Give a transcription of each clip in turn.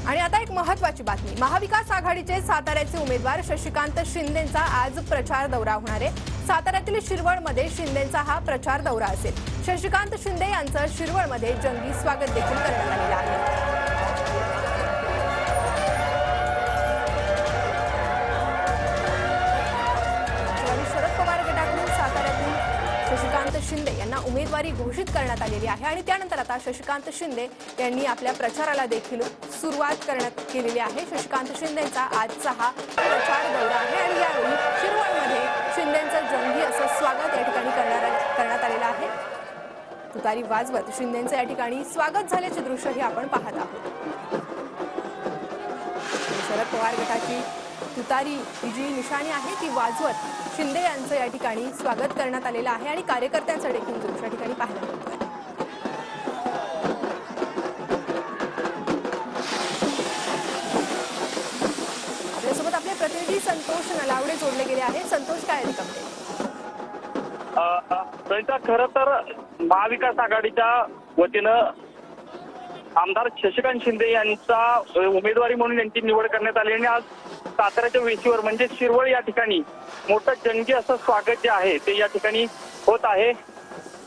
आणि आता एक महत्त्वाची बातमी, महाविकास आघाडीचे साताऱ्याचे उमेदवार शशिकांत शिंदेंचा आज प्रचार दौरा होणार आहे। साताऱ्यातील शिरवळमध्ये शिंदेंचा हा प्रचार दौरा असेल। शशिकांत शिंदे यांचं शिरवळमध्ये जंगी स्वागत देखील करण्यात आलेलं आहे। शरद पवार गटाकडून साताऱ्यातून शशिकांत शिंदे यांना उमेदवारी घोषित करण्यात आलेली आहे आणि त्यानंतर आता शशिकांत शिंदे यांनी आपल्या प्रचाराला देखील सुरुवात केलेली आहे। शशिकांत शिंदेंचा आजचा हा प्रचार दौरा आहे आणि यावेळी शिरवळमध्ये शिंदेंचं जंगी असं स्वागत या ठिकाणी करण्यात आलेलं आहे। तुतारी वाजवत शिंदेंचं या ठिकाणी स्वागत झाल्याचे दृश्यही आपण पाहत आहोत। शरद पवार गटाची तुतारी जी निशाणी आहे ती वाजवत शिंदे यांचं या ठिकाणी स्वागत करण्यात आलेलं आहे आणि कार्यकर्त्यांचं देखील दृश्य या ठिकाणी पाहायला मिळतंय। आपल्यासोबत आपले प्रतिनिधी संतोष नलावडे जोडले गेले आहेत। संतोष, काय अधिक खरं तर महाविकास आघाडीच्या वतीनं आमदार शशिकांत शिंदे यांचा उमेदवारी म्हणून यांची निवड करण्यात आली आणि आज साताऱ्याच्या वेशीवर म्हणजे शिरवळ या ठिकाणी मोठं जंगी असं स्वागत जे आहे ते या ठिकाणी होत आहे।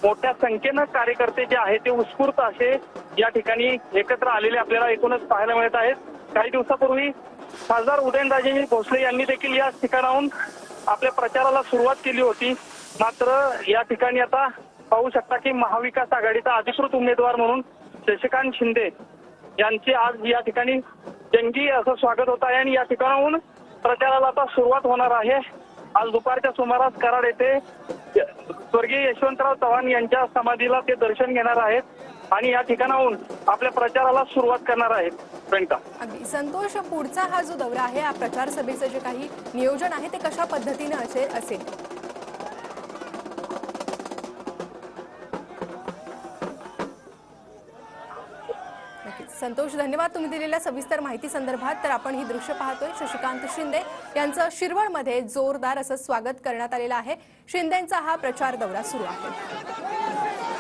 मोठ्या संख्येनं कार्यकर्ते जे आहेत ते उत्स्फूर्त असे या ठिकाणी एकत्र आलेले आपल्याला एकूणच पाहायला मिळत आहेत। काही दिवसापूर्वी खासदार उदयनराजे भोसले यांनी देखील या ठिकाणाहून आपल्या प्रचाराला सुरुवात केली होती, मात्र या ठिकाणी आता पाहू शकता की महाविकास आघाडीचा अधिकृत उमेदवार म्हणून शशिकांत शिंदे यांचे आज या ठिकाणी जंगी असं स्वागत होत आहे आणि या ठिकाणाहून प्रचाराला आता सुरुवात होणार आहे। आज दुपारच्या सुमारास कराड येथे स्वर्गीय यशवंतराव चव्हाण यांच्या समाधीला ते दर्शन घेणार आहेत आणि या ठिकाणाहून आपल्या प्रचाराला सुरुवात करणार आहेत। प्रियंका, अगदी संतोष, पुढचा हा जो दौरा आहे, हा प्रचार सभेचं जे काही नियोजन आहे ते कशा पद्धतीने असेल? संतोष, धन्यवाद तुम्ही दिलेल्या सविस्तर माहिती संदर्भात। तर आपण ही दृश्य पाहतोय, शशिकांत शिंदे यांचं शिरवळमध्ये जोरदार असं स्वागत करण्यात आलेलं आहे। शिंदेंचा हा प्रचार दौरा सुरू आहे।